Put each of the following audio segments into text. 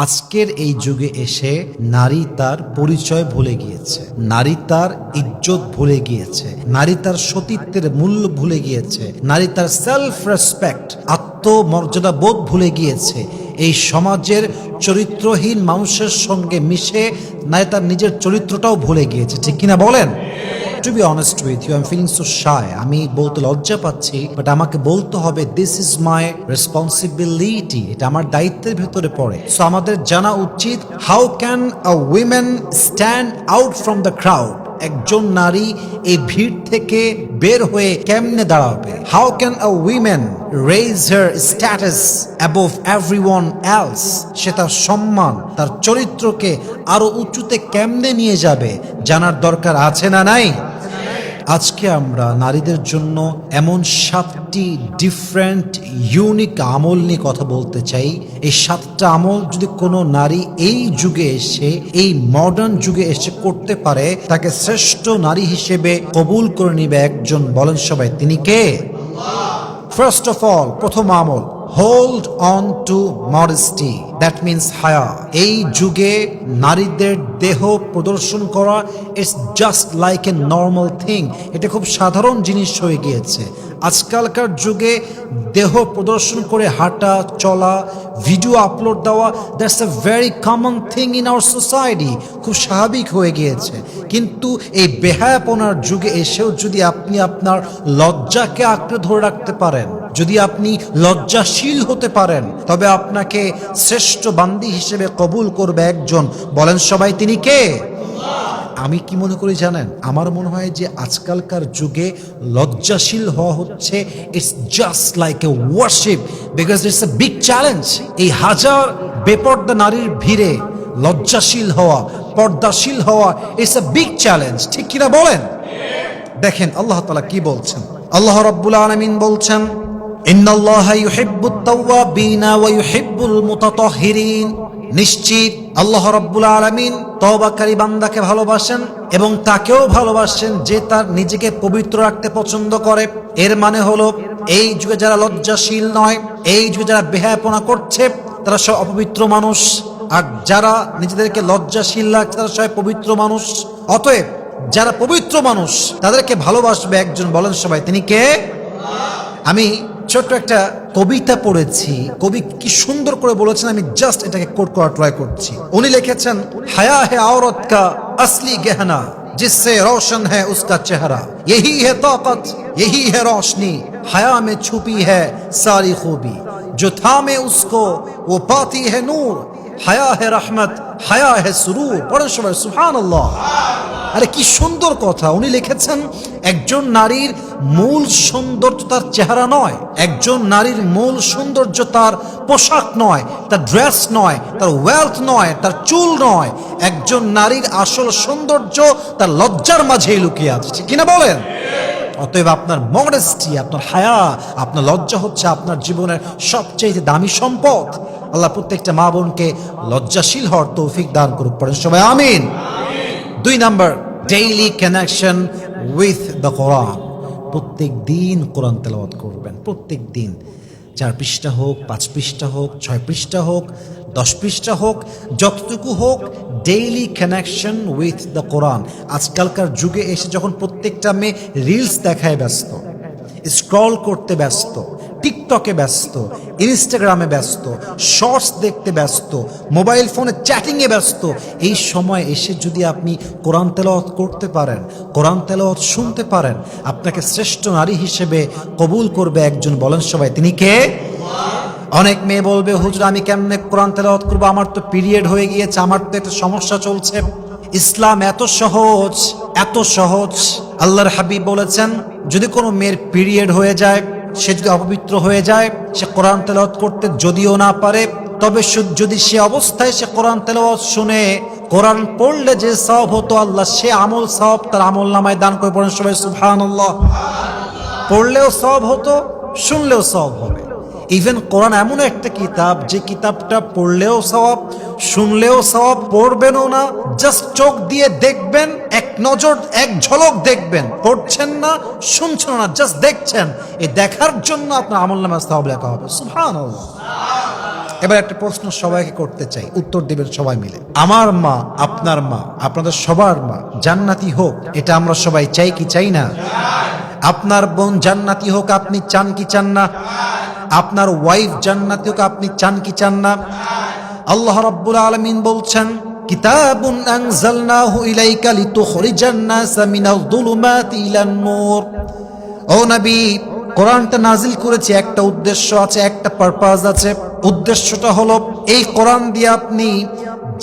আজকের এই যুগে এসে নারী তার পরিচয় ভুলে গিয়েছে, নারী তার ইজ্জত ভুলে গিয়েছে, নারী তার সতীত্বের মূল্য ভুলে গিয়েছে, নারী তার সেলফ রেসপেক্ট আত্মমর্যাদা বোধ ভুলে গিয়েছে। এই সমাজের চরিত্রহীন মানুষের সঙ্গে মিশে নারী তার নিজের চরিত্রটাও ভুলে গিয়েছে, ঠিক কিনা বলেন? To be honest with you, I'm feeling so shy. আমি বলতে লজ্জা পাচ্ছি, বাট আমাকে বলতে হবে দিস ইজ মাই রেসপন্সিবিলিটি। এটা আমার দায়িত্বের ভেতরে পড়ে। সো আমাদের জানা উচিত how can a women stand out from the crowd. একজন নারী এই ভিড় থেকে বের হয়ে কেমনে দাঁড়াবে? How can a women raise her status above everyone else. সে তার সম্মান, তার চরিত্রকে আরো উঁচুতে কেমনে নিয়ে যাবে জানার দরকার আছে না নাই? আজকে আমরা নারীদের জন্য এমন 7টি ডিফারেন্ট ইউনিক আমল নিয়ে কথা বলতে চাই। এই 7টা আমল যদি কোনো নারী এই যুগে এসে, এই মডার্ন যুগে এসে করতে পারে, তাকে শ্রেষ্ঠ নারী হিসেবে কবুল করে নিবে একজন। বলেন সবাই, তিনি কে? ফার্স্ট অফ অল, প্রথম আমল, hold on to modesty, that means হায়া। এই যুগে নারীদের দেহ প্রদর্শন করা it's just like a normal thing. এটা খুব সাধারণ জিনিস হয়ে গিয়েছে। আজকালকার যুগে দেহ প্রদর্শন করে হাঁটা চলা, ভিডিও আপলোড দেওয়া, that's a very common thing in our society. খুব স্বাভাবিক হয়ে গিয়েছে। কিন্তু এই বেহায়াপনার যুগে এসেও যদি আপনি আপনার লজ্জাকে আঁকড়ে ধরে রাখতে পারেন, যদি আপনি লজ্জাশীল হতে পারেন, তবে আপনাকে শ্রেষ্ঠ বান্দি হিসেবে কবুল করবে একজন। বলেন সবাই, তিনি কে? আমি কি মনে করি জানেন? আমার মনে হয় যে আজকালকার যুগে লজ্জাশীল হওয়া হচ্ছে it's just like A worship, because it's a big challenge. এই হাজার বেপর্দা নারীর ভিড়ে লজ্জাশীল হওয়া, পর্দাশীল হওয়া ইটস এ বিগ চ্যালেঞ্জ, ঠিক কিনা বলেন? দেখেন আল্লাহ তাআলা কি বলছেন। আল্লাহ রাব্বুল আলামিন বলছেন, ইন্নাল্লাহা ইউহিব্বুত তাওয়াবিনা ওয়া ইউহিব্বুল মুতাতাহহিরিন। নিশ্চিত আল্লাহ রাব্বুল আলামিন তওবাকারী বান্দাকে ভালোবাসেন এবং তাকেও ভালোবাসেন যে তার নিজেকে পবিত্র রাখতে পছন্দ করে। এর মানে হলো এই যুগে যারা লজ্জাশীল নয়, এই যুগে যারা বেহায়াপনা করছে, তারা সব অপবিত্র মানুষ। আর যারা নিজেদেরকে লজ্জাশীল লাগছে, তারা সবাই পবিত্র মানুষ। অতএব যারা পবিত্র মানুষ তাদেরকে ভালোবাসবে একজন। বলেন সবাই, তিনি কে? আমি ছোট্ট একটা কবিতা পড়েছি, কবি কি সুন্দর করে বলেছেন, আমি জাস্ট এটাকে কোট করা ট্রাই করছি। উনি লিখেছেন, হায়া হে औरत का असली गहना जिससे रोशन है उसका चेहरा, यही है ताकत यही है रोशनी, हया में छुपी है सारी खूबी, जो थामे उसको वो पाती है नूर, হায়া হে রহমত হায়া হে সুরুর। পড়েন সবাই সুবহানাল্লাহ। আরে কি সুন্দর কথা! উনি লিখেছেন একজন নারীর মূল সৌন্দর্য তার চেহারা নয়, একজন নারীর মূল সৌন্দর্য তার পোশাক নয়, তার ড্রেস নয়, তার ওয়েলথ নয়, তার চুল নয়। একজন নারীর আসল সৌন্দর্য তার লজ্জার মাঝেই লুকিয়ে আছে, ঠিক কিনা বলেন? অতএব আপনার মডেস্টি, আপনার হায়া, আপনার লজ্জা হচ্ছে আপনার জীবনের সবচেয়ে দামি সম্পদ। আল্লাহ প্রত্যেকটা মা বোনকে লজ্জাশীল হওয়ার তৌফিক দান করুক। পড়েন সবাই আমিন। 2 number, daily connection with the Quran. প্রত্যেক দিন কোরআন তেলাওয়াত করবেন। প্রত্যেক দিন 4 পৃষ্ঠা হোক, 5 পৃষ্ঠা হোক, 6 পৃষ্ঠা হোক, 10 পৃষ্ঠা হোক, যতটুকু হোক, ডেইলি কানেকশন উইথ দ্য কোরআন। আজকালকার যুগে এসে যখন প্রত্যেকটা মেয়ে রিলস দেখায় ব্যস্ত, স্ক্রল করতে ব্যস্ত, টিকটকে ব্যস্ত, ইনস্টাগ্রামে ব্যস্ত, শর্টস দেখতে ব্যস্ত, মোবাইল ফোনে চ্যাটিংয়ে ব্যস্ত, এই সময় এসে যদি আপনি কোরআন তেলাওয়াত করতে পারেন, কোরআন তেলাওয়াত শুনতে পারেন, আপনাকে শ্রেষ্ঠ নারী হিসেবে কবুল করবে একজন। বলেন সবাই, তিনি কে? অনেক মেয়ে বলবে, হুজুর আমি কেমনে কোরআন তেলাওয়াত করবো, আমার তো পিরিয়ড হয়ে গিয়েছে, আমার তো একটা সমস্যা চলছে। ইসলাম এত সহজ, এত সহজ। আল্লাহর হাবিব বলেছেন, যদি কোনো মেয়ের পিরিয়ড হয়ে যায়, সে যদি অপবিত্র হয়ে যায়, সে কোরআন তেলাওয়াত করতে যদিও না পারে, তবে যদি সে অবস্থায় সে কোরআন তেলাওয়াত শুনে, কোরআন পড়লে যে সওয়াব হতো, আল্লাহ সে আমল সওয়াব তার আমল নামায় দান করে। পড়েন সবাই সুবহানাল্লাহ। পড়লেও সওয়াব হতো, শুনলেও সওয়াব হবে। ইভেন কোরআন এমন একটা কিতাব, যে কিতাবটা পড়লেও সওয়াব, শুনলেও সওয়াব। পড়বেনও না, জাস্ট চোখ দিয়ে দেখবেন, এক নজর এক ঝলক দেখবেন, পড়ছেন না, শুনছেন না, জাস্ট দেখছেন। এই দেখার জন্য আপনার আমলনামায় সওয়াব লেখা হবে। সুবহানাল্লাহ। এবার একটা প্রশ্ন সবাইকে করতে চাই, উত্তর দেবেন সবাই মিলে। আমার মা, আপনার মা, আপনাদের সবার মা জান্নাতি হোক, এটা আমরা সবাই চাই কি চাই না? আপনার বোন জান্নাতি হোক, আপনি চান কি চান না? আপনার ওয়াইফ জান্নাতি হোক, আপনি চান কি চান না? আল্লাহ রাব্বুল আলামিন বলছেন, কিতাবুন আনজালনাহু ইলাইকা লিতুখরিজান নাসা মিনাল যুলুমাতি ইলান নূর। ও নবী, কোরআনটা নাজিল করেছে, একটা উদ্দেশ্য আছে, একটা পারপাস আছে। উদ্দেশ্যটা হলো এই কোরআন দিয়ে আপনি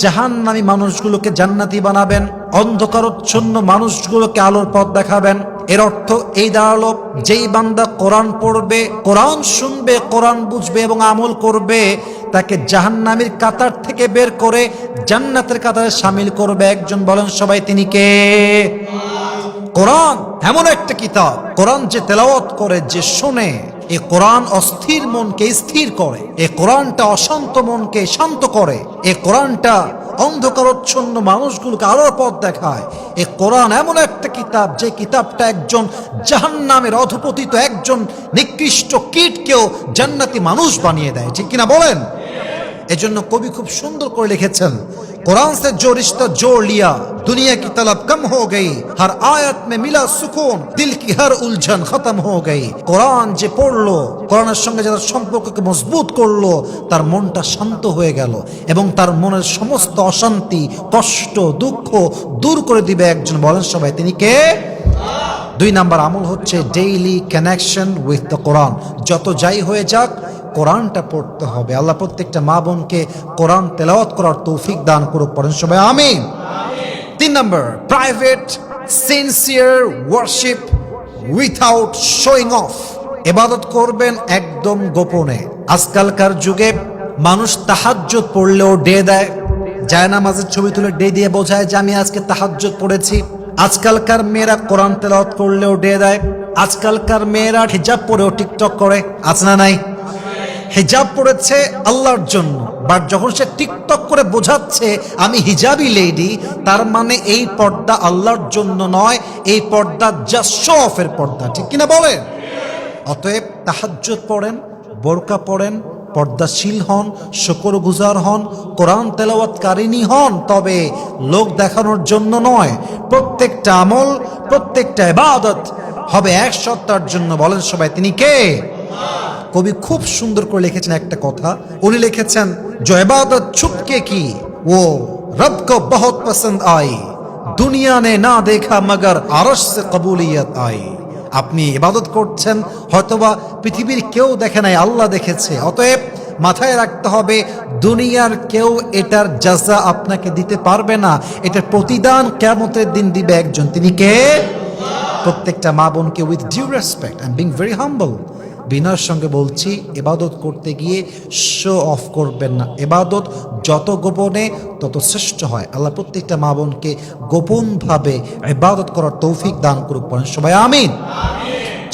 জাহান্নামী মানুষগুলোকে জান্নাতি বানাবেন, অন্ধকারচ্ছন্ন মানুষগুলোকে আলোর পথ দেখাবেন। এর অর্থ এই দাঁড়ালো, যেই বান্দা কোরআন পড়বে, কোরআন শুনবে, কোরআন বুঝবে এবং আমল করবে, তাকে জাহান্নামীর কাতার থেকে বের করে জান্নাতের কাতারে শামিল করবে একজন। বলেন সবাই, তিনি কে? কোরআন এমন একটা কিতাব, কোরআন যে তেলাওয়াত করে, যে শোনে, এই কোরআন অস্থির মনকে স্থির করে, এই কোরআনটা অশান্ত মনকে শান্ত করে, এই কোরআনটা অন্ধকারচ্ছন্ন মানুষগুলোকে আলোর পথ দেখায়। এই কোরআন এমন একটা কিতাব, যে কিতাবটা একজন জাহান্নামের অধপতিত একজন নিকৃষ্ট কীটকেও জান্নাতি মানুষ বানিয়ে দেয়। ঠিক কিনা বলেন? এজন্য কবি খুব সুন্দর করে লিখেছেন, कुरान से जो रिश्ता जोड़ लिया दुनिया की तलब कम हो गई, हर आयत में मिला सुकून, दिल की हर उलझन खत्म हो गई। কোরআন যে পড়লো, কোরআনের সঙ্গে যারা সম্পর্ককে মজবুত করলো, তার মনটা শান্ত হয়ে গেল এবং তার মনের সমস্ত অশান্তি, কষ্ট, দুঃখ দূর করে দিবে একজন। বলেন সবাই, তিনি কে? 2 নাম্বার আমল হচ্ছে ডেইলি কানেকশন উইথ দ্য কোরআন। যত যাই হয়ে যাক, কোরআনটা পড়তে হবে। আল্লাহ প্রত্যেকটা মা বোনকে কোরআন তেলাওয়াত করার তৌফিক দান করুক। পড়েন সবাই আমিন। 3 number, private sincere worship without showing off. ইবাদত করবেন একদম গোপনে। আজকালকার যুগে মানুষ তাহাজ্জুদ পড়লেও ডে দেয়, জায়নামাজের ছবি তুলে ডে দিয়ে বোঝায় যে আমি আজকে তাহাজ্জুদ পড়েছি। আজকালকার মেয়েরা কোরআন তেলাওয়াত করলেও ডে দেয়। আজকালকার মেয়েরা হিজাব পরেও টিকটক করে, আছে না নাই? হিজাব পড়েছে আল্লাহর জন্য, বাট যখন সে টিকটক করে বোঝাচ্ছে আমি হিজাবি লেডি, তার মানে এই পর্দা আল্লাহর জন্য নয়, এই পর্দা জাস্ট শো অফের পর্দা। ঠিক কিনা বলেন? অতএব তাহাজ্জুদ পড়েন, বোরকা পড়েন, পর্দাশীল হন, শুকরগুজার হন, কোরআন তেলাওয়াতকারিনী হন, তবে লোক দেখানোর জন্য নয়। প্রত্যেকটা আমল, প্রত্যেকটা ইবাদত হবে এক সত্তার জন্য। বলেন সবাই, তিনি কে? কবি খুব সুন্দর করে লিখেছেন একটা কথা। উনি লিখেছেন, जो इबादत छुपके की वो रब को बहुत पसंद आई, दुनिया ने ना देखा मगर आरश से कबूलियत आई। আপনি ইবাদত করছেন, হয়তোবা পৃথিবীর কেউ দেখে নাই, আল্লাহ দেখেছে। অতএব মাথায় রাখতে হবে, দুনিয়ার কেউ এটার জাযা আপনাকে দিতে পারবে না, এটার প্রতিদান কিয়ামতের দিন দিবে একজন। তিনি কে? প্রত্যেকটা মা বোনকে with due respect, I am being very humble, বিনয়ের সঙ্গে বলছি, ইবাদত করতে গিয়ে শো অফ করবেন না। ইবাদত যত গোপনে তত শ্রেষ্ঠ হয়। আল্লাহ প্রত্যেকটা মা বোনকে গোপনভাবে ইবাদত করার তৌফিক দান করুক। পড়েন সবাই আমিন।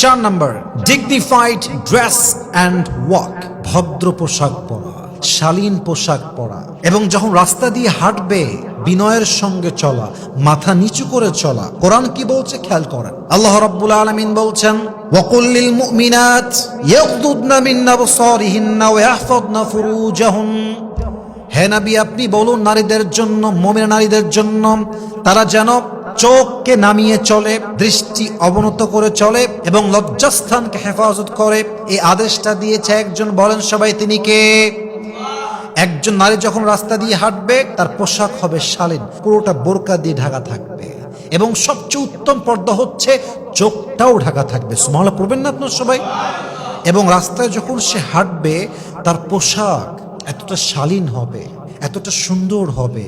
4 number, dignified dress and walk. ভদ্র পোশাক পরা, শালীন পোশাক পরা, এবং যখন রাস্তা দিয়ে হাঁটবে বিনয়ের সঙ্গে চলা, মাথা নিচু করে চলা। কোরআন কি বলছে খেয়াল করেন। আল্লাহ রাব্বুল আলামিন বলছেন, ওয়াকুল লিল মুমিনাত ইয়াগদুদনা মিন আবসারিহিন্না ওয়া ইয়াহফাযনা ফুরুজাহুন। হে নবী, আপনি বলুন নারীদের জন্য, মুমিনা নারীদের জন্য, তারা যেন চোখকে নামিয়ে চলে, দৃষ্টি অবনত করে চলে এবং লজ্জাস্থানকে হেফাজত করে। এই আদেশটা দিয়েছে একজন। বলেন সবাই, তিনি কে? একজন নারী যখন রাস্তা দিয়ে হাঁটবে, তার পোশাক হবে শালীন, পুরোটা বোরকা দিয়ে ঢাকা থাকবে, এবং সবচেয়ে উত্তম পর্দা হচ্ছে চোখটাও ঢাকা থাকবে। সুবহানাল্লাহ পড়বেন না আপনার সবাই? এবং রাস্তায় যখন সে হাঁটবে, তার পোশাক এতটা শালীন হবে, এতটা সুন্দর হবে,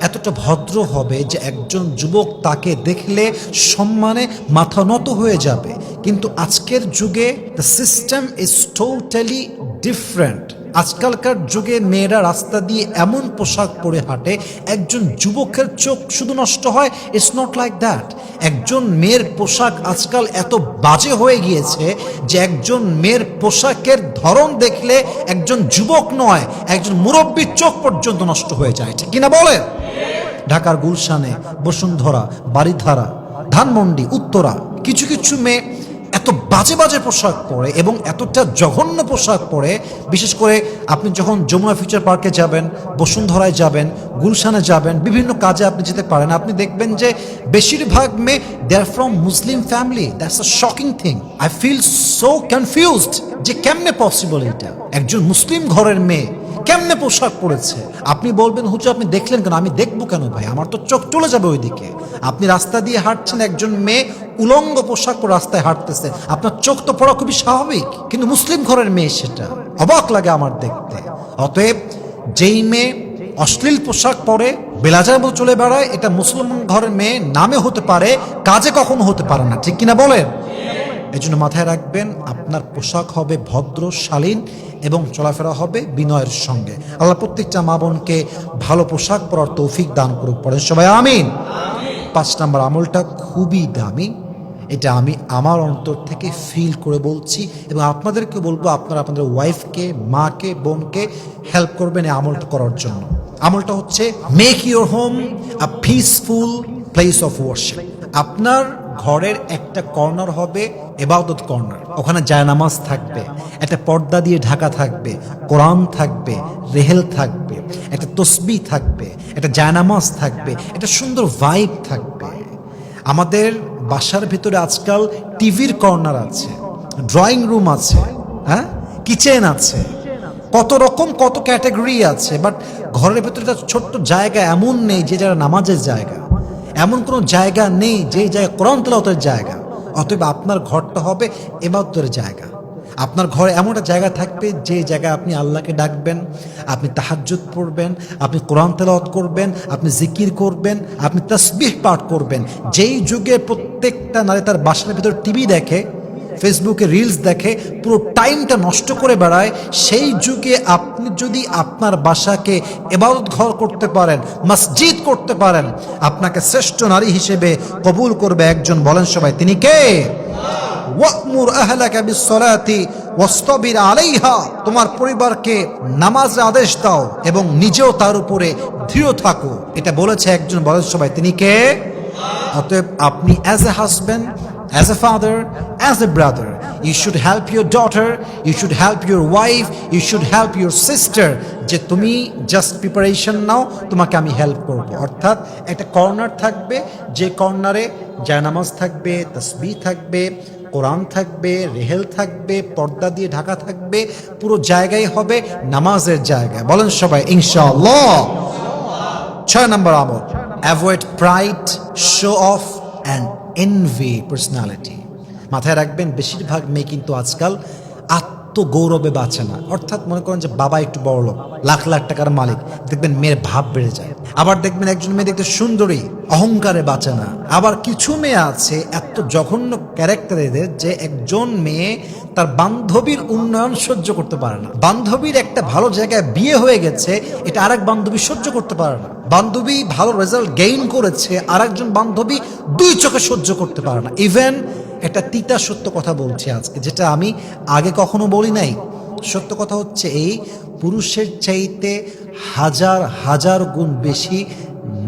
এতটা ভদ্র হবে যে একজন যুবক তাকে দেখলে সম্মানে মাথা নত হয়ে যাবে। কিন্তু আজকের যুগে the system is totally different. আজকালকার যুগে মেয়েরা রাস্তা দিয়ে এমন পোশাক পরে হাঁটে, একজন যুবকের চোখ শুধু নষ্ট হয়। It's not like that. একজন মেয়ের পোশাক আজকাল এত বাজে হয়ে গিয়েছে যে একজন মেয়ের পোশাকের ধরন দেখলে একজন যুবক নয়, একজন মুরব্বীর চোখ পর্যন্ত নষ্ট হয়ে যায়। ঠিক কিনা বলেন? ঢাকার গুলশানে, বসুন্ধরা, বারিধারা, ধানমন্ডি, উত্তরা কিছু কিছু মেয়ে এত বাজে বাজে পোশাক পরে এবং এতটা জঘন্য পোশাক পরে, বিশেষ করে আপনি যখন যমুনা ফিউচার পার্কে যাবেন, বসুন্ধরায় যাবেন, গুলশানে যাবেন, বিভিন্ন কাজে আপনি যেতে পারেন, আপনি দেখবেন যে বেশিরভাগ মেয়ে they are from Muslim family. That's a shocking thing. I feel so confused যে কেমনে পসিবল এটা, একজন মুসলিম ঘরের মেয়ে কেমনে পোশাক পরেছে। আপনি বলবেন হুজুর আপনি দেখলেন কেন? আমি দেখবো কেন ভাই, আমার তো চোখ চলে যাবে ওইদিকে। আপনি রাস্তা দিয়ে হাঁটছেন, একজন মেয়ে উলঙ্গ পোশাক পরে রাস্তায় হাঁটতেছে, আপনার চোখ তো পড়া খুবই স্বাভাবিক, কিন্তু মুসলিম ঘরের মেয়ে সেটা অবাক লাগে আমার দেখতে। অতএব যেই মেয়ে অশ্লীল পোশাক পরে বেলাজার মতো চলে বেড়ায়, এটা মুসলমান ঘরের মেয়ে নামে হতে পারে, কাজে কখনো হতে পারে না, ঠিক কিনা বলেন? এই জন্য মাথায় রাখবেন, আপনার পোশাক হবে ভদ্র শালীন এবং চলাফেরা হবে বিনয়ের সঙ্গে। আল্লাহ প্রত্যেকটা মা বোনকে ভালো পোশাক পরার তৌফিক দান করুক, পড়েন সবাই আমিন। 5 নম্বর আমলটা খুবই দামি, এটা আমি আমার অন্তর থেকে ফিল করে বলছি এবং আপনাদেরকে বলবো আপনারা আপনাদের ওয়াইফকে, মাকে, বোনকে হেল্প করবেন এই আমলটা করার জন্য। আমলটা হচ্ছে make your home a peaceful place of worship. আপনার ঘরের একটা কর্নার হবে ইবাদত কর্নার, ওখানে জায়নামাজ থাকবে, একটা পর্দা দিয়ে ঢাকা থাকবে, কোরআন থাকবে, রেহেল থাকবে, একটা তসবিহ থাকবে, একটা জায়নামাজ থাকবে, একটা সুন্দর ভাইব থাকবে। আমাদের বাসার ভিতরে আজকাল টিভির কর্নার আছে, ড্রয়িং রুম আছে, হ্যাঁ, কিচেন আছে, কত রকম কত ক্যাটাগরি আছে, বাট ঘরের ভিতরে একটা ছোট্ট জায়গা এমন নেই যে যারা নামাজের জায়গা, এমন কোনো জায়গা নেই যে জায়গা কোরআন তেলাওয়াতের জায়গা। অতএব আপনার ঘরটা হবে ইবাদতের জায়গা। আপনার ঘরে এমন একটা জায়গা থাকবে যে জায়গায় আপনি আল্লাহকে ডাকবেন, আপনি তাহাজ্জুদ পড়বেন, আপনি কোরআন তেলাওয়াত করবেন, আপনি জিকির করবেন, আপনি তাসবিহ পাঠ করবেন। যেই যুগে প্রত্যেকটা নারী তার বাসার ভিতর টিভি দেখে, ফেসবুকে রিলস দেখে, পুরো টাইমটা নষ্ট করে বেড়ায়, সেই যুগে আপনি যদি আপনার বাসাকে ইবাদত ঘর করতে পারেন, মসজিদ করতে পারেন, আপনাকে শ্রেষ্ঠ নারী হিসেবে কবুল করবে একজন, বলেন সবাই তিনি কে? ওয়া'মুর আহলাকা বিস-সালাতি ওয়াসতাবির আলাইহা, তোমার পরিবারকে নামাজের আদেশ দাও এবং নিজেও তার উপরে দৃঢ় থাকো। এটা বলেছে একজন, বলেন সবাই তিনি কে? অতএব আপনি as a husband, as a father, as a brother, you should help your daughter, you should help your wife, you should help your sister, যে তুমি জাস্ট প্রিপারেশন নাও, তোমাকে আমি হেল্প করব। অর্থাৎ একটা কর্নার থাকবে, যে কর্নারে জায়নামাজ থাকবে, তাসবিহ থাকবে, কোরআন থাকবে, রেহেল থাকবে, পর্দা দিয়ে ঢাকা থাকবে, পুরো জায়গায় হবে নামাজের জায়গা, বলেন সবাই ইনশাআল্লাহ। 6 নম্বর আমল, avoid pride, show off and envy personality. মাথায় রাখবেন, বেশিরভাগ মেয়ে কিন্তু আজকাল আত্মগৌরবে বাঁচে না। অর্থাৎ মনে করেন যে বাবা একটু বড় লোক, লাখ লাখ টাকার মালিক, দেখবেন মেয়ের ভাব বেড়ে যায়। আবার দেখবেন একজন মেয়ে দেখতে সুন্দরী, অহংকারে বাঁচে না। আবার কিছু মেয়ে আছে এত জঘন্য ক্যারেক্টার এদের, যে একজন মেয়ে তার বান্ধবীর উন্নয়ন সহ্য করতে পারে না। বান্ধবীর একটা ভালো জায়গায় বিয়ে হয়ে গেছে, এটা আরেক বান্ধবী সহ্য করতে পারে না। বান্ধবী ভালো রেজাল্ট গেইন করেছে, আরেকজন বান্ধবী 2 চোখে সহ্য করতে পারে না। ইভেন একটা তিতা সত্য কথা বলছি আজকে, যেটা আমি আগে কখনো বলি নাই। সত্য কথা হচ্ছে এই, পুরুষের চাইতে হাজার হাজার গুণ বেশি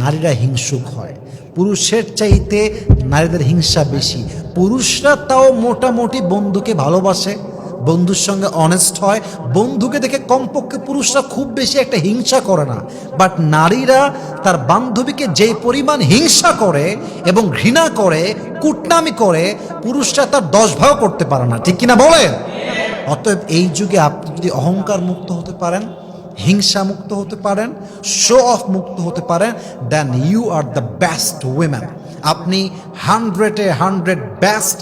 নারীরা হিংসুক হয়। পুরুষের চাইতে নারীদের হিংসা বেশি। পুরুষরা তাও মোটামুটি বন্ধুকে ভালোবাসে, বন্ধুর সঙ্গে অনেস্ট হয়, বন্ধুকে দেখে কমপক্ষে পুরুষরা খুব বেশি একটা হিংসা করে না। বাট নারীরা তার বান্ধবীকে যে পরিমাণ হিংসা করে এবং ঘৃণা করে, কুটনামি করে, পুরুষরা তার 10 ভাগ করতে পারে না, ঠিক কিনা বলেন? অতএব এই যুগে আপনি যদি অহংকার মুক্ত হতে পারেন, হিংসা মুক্ত হতে পারেন, শো অফ মুক্ত হতে পারেন, then you are the best women. আপনি 100-এ 100 বেস্ট,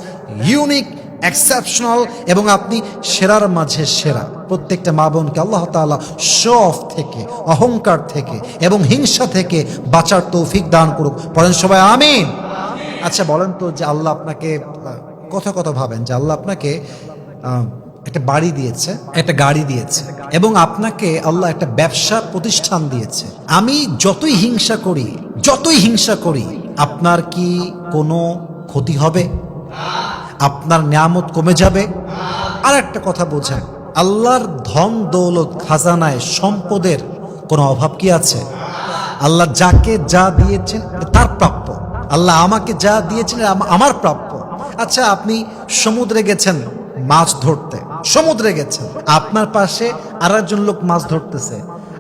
ইউনিক, এক্সেপশনাল এবং আপনি সেরার মাঝে সেরা। প্রত্যেকটা মা বোনকে আল্লাহ তাআলা শো অফ থেকে, অহংকার থেকে এবং হিংসা থেকে বাঁচার তৌফিক দান করুক, পড়েন সবাই আমিন। আচ্ছা বলেন তো, যে আল্লাহ আপনাকে কথা ভাবেন যে আল্লাহ আপনাকে একটা বাড়ি দিয়েছে, একটা গাড়ি দিয়েছে এবং আপনাকে আল্লাহ একটা ব্যবসা প্রতিষ্ঠান দিয়েছে। আমি যতই হিংসা করি, আপনার কি কোনো ক্ষতি হবে? আপনার নিয়ামত কমে যাবে? আর একটা কথা বোঝেন, আল্লাহর ধন দৌলত, খাজানায়, সম্পদের কোনো অভাব কি আছে? আল্লাহ যাকে যা দিয়েছেন তার প্রাপ্য। আল্লাহ আমাকে যা দিয়েছেন আমার প্রাপ্য। আচ্ছা আপনি সমুদ্রে গেছেন মাছ ধরতে, সমুদ্রে গেছেন, আপনার পাশে আরেকজন লোক মাছ ধরতেছে,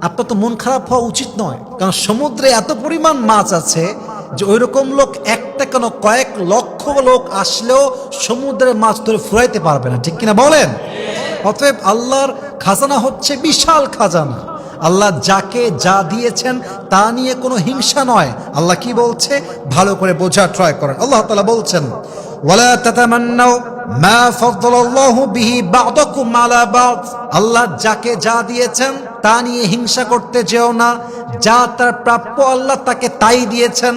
আপনার তো মন খারাপ হওয়া উচিত নয়, কারণ সমুদ্রে এত পরিমাণ মাছ আছে যে ওইরকম লোক একটা কেন কয়েক লক্ষ লোক আসলেও সমুদ্রের মাছ ধরে ফুরাইতে পারবে না, ঠিক কিনা বলেন? অতএব আল্লাহর খাজানা হচ্ছে বিশাল খাজানা। আল্লাহ যাকে যা দিয়েছেন তা নিয়ে কোনো হিংসা নয়। আল্লাহ কি বলছে ভালো করে বোঝার ট্রাই করেন। আল্লাহ তাআলা বলছেন ওয়ালা তাতামান্নাউ মা ফাদ্দালাল্লাহু বিহি বা'দাকুম আলা বা'দ। আল্লাহ যাকে যা দিয়েছেন তা নিয়ে হিংসা করতে যেও না। যা তার প্রাপ্য আল্লাহ তাকে তাই দিয়েছেন,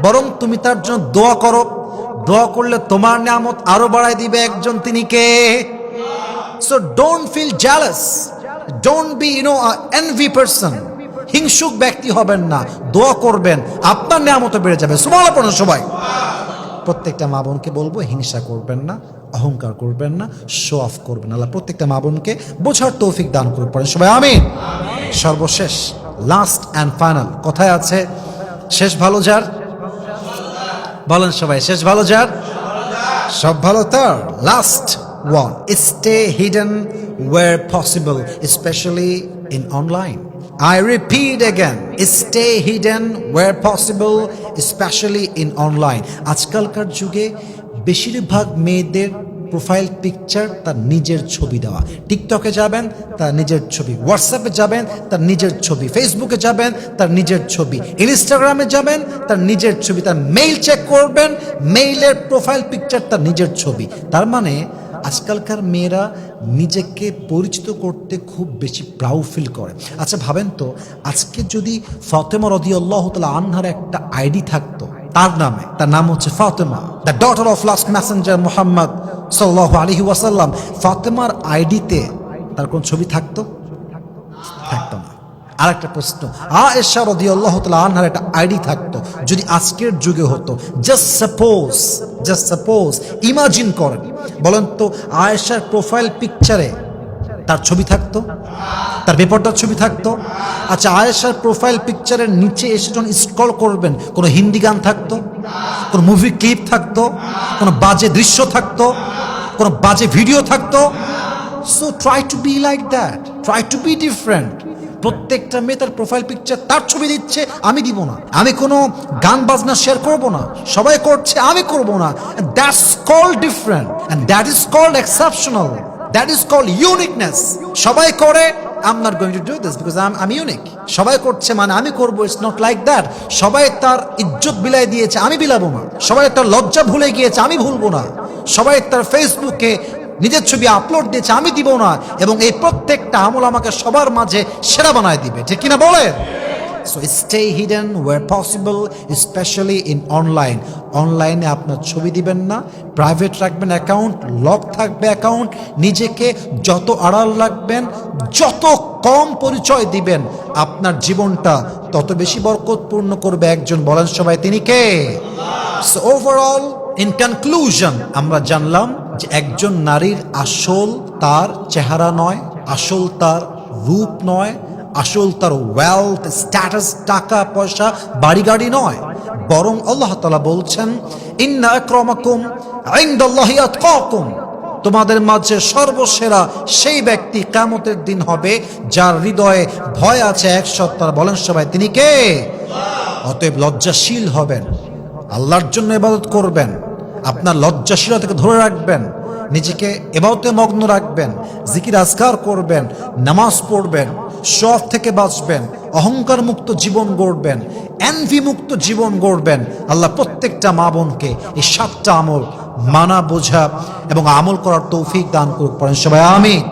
বরং তুমি তার জন্য দোয়া করো। দোয়া করলে তোমার নিয়ামত আরো বাড়ায় দিবে একজন, তিনি কে? So don't feel jealous. Don't be, an envy person. হিংসুক ব্যক্তি হবেন না, দোয়া করবেন, আপনার নিয়ামত বেড়ে যাবে। সুবহানাল্লাহ পড়ুন সবাই। প্রত্যেকটা মা বোনকে বলবো হিংসা করবেন না, অহংকার করবেন না, শো অফ করবেন না। আল্লাহ প্রত্যেকটা মা বোনকে বোঝার তৌফিক দান করুন, পড়েন সবাই আমিন। সর্বশেষ লাস্ট অ্যান্ড ফাইনাল কথায় আছে, শেষ ভালো যার, বলেন সবাই, শেষ ভালো যার, সব ভালো তার। Last one, stay hidden where possible, especially in online. I repeat again, stay hidden where possible, especially in online. আজকালকার যুগে বেশিরভাগ মেয়েদের প্রোফাইল পিকচার তার নিজের ছবি দেওয়া। টিকটকে যাবেন তার নিজের ছবি, হোয়াটসঅ্যাপে যাবেন তার নিজের ছবি, ফেসবুকে যাবেন তার নিজের ছবি, ইনস্টাগ্রামে যাবেন তার নিজের ছবি, তার মেইল চেক করবেন, মেইলের প্রোফাইল পিকচার তার নিজের ছবি। তার মানে আজকালকার মেয়েরা নিজেকে পরিচিত করতে খুব বেশি প্রাউড ফিল করে। আচ্ছা ভাবেন তো, আজকে যদি ফাতেমা রাদিয়াল্লাহু তাআলা আনহার একটা আইডি থাকতো তার নামে, তার নাম হচ্ছে Fatema, the daughter of last Messenger Muhammad সাল্লাল্লাহু আলাইহি ওয়াসাল্লাম, ফাতেমার আইডিতে তার কোন ছবি থাকতো? থাকতো না। আরেকটা প্রশ্ন, আয়েশা রাদিয়াল্লাহু তাআলা আনহার একটা আইডি থাকতো, যদি আজকের যুগে হতো, জাস্ট সাপোজ ইমাজিন করেন, বলেন তো আয়েশার প্রোফাইল পিকচারে তার ছবি থাকতো? তার বেপরদার ছবি থাকতো? আচ্ছা আয়েশার প্রোফাইল পিকচারের নিচে এসে যখন স্ক্রল করবেন, কোনো হিন্দি গান থাকতো? কোনো মুভি ক্লিপ থাকতো? কোনো বাজে দৃশ্য থাকতো? কোনো বাজে ভিডিও থাকতো? So try to be like that, try to B different. প্রত্যেকটা মেয়ে তার প্রোফাইল পিকচার তার ছবি দিচ্ছে, আমি দিব না। আমি কোনো গান বাজনা শেয়ার করব না, সবাই করছে আমি করব না। That's called different and that is called exceptional, that is called uniqueness. সবাই করে, I am not going to do this because I am unique. সবাই করছে মানে আমি করব, ইটস নট লাইক দ্যাট। সবাই তার ইজ্জত বিলাই দিয়েছে, আমি বিলাবো না। সবাই তার লজ্জা ভুলে গিয়েছে, আমি ভুলবো না। সবাই তার ফেসবুকে নিজের ছবি আপলোড দিয়েছে, আমি দিব না। এবং এই প্রত্যেকটা আমল আমাকে সবার মাঝে সেরা বানায় দিবে, ঠিক কিনা বলেন? So stay hidden where possible, specially in online. অনলাইনে আপনার ছবি দিবেন না, প্রাইভেট রাখবেন অ্যাকাউন্ট, লক থাকবে অ্যাকাউন্ট। নিজেকে যত আড়াল রাখবেন, যত কম পরিচয় দিবেন, আপনার জীবনটা তত বেশি বরকতপূর্ণ করবে একজন, বলেন সবাই তিনি কে? সো ওভারঅল ইন কনক্লুশন আমরা জানলাম যে একজন নারীর আসল তার চেহারা নয়, আসল তার রূপ নয়, আসল তার ওয়েলথ, স্ট্যাটাস, টাকা পয়সা, বাড়ি গাড়ি নয়, বরং আল্লাহ তাআলা বলছেন ইন্না আকরামাকুম ইনদাল্লাহি আতকাকুম, তোমাদের মাঝে সর্বসেরা সেই ব্যক্তি কিয়ামতের দিন হবে যার হৃদয়ে ভয় আছে এক সত্তার, বলেন সবাই তিনি কে? অতএব লজ্জাশীল হবেন, আল্লাহর জন্য ইবাদত করবেন, আপনার লজ্জাশীলতাকে ধরে রাখবেন, নিজেকে ইবাদতে মগ্ন রাখবেন, জিকির আজকার করবেন, নামাজ পড়বেন, শখ থেকে বাঁচবেন, অহংকার মুক্ত জীবন গড়বেন, এনভি মুক্ত জীবন গড়বেন। আল্লাহ প্রত্যেকটা মা বোনকে এই 7টা আমল মানা, বোঝা এবং আমল করার তৌফিক দান করুক, পড়েন সবাই আমিন।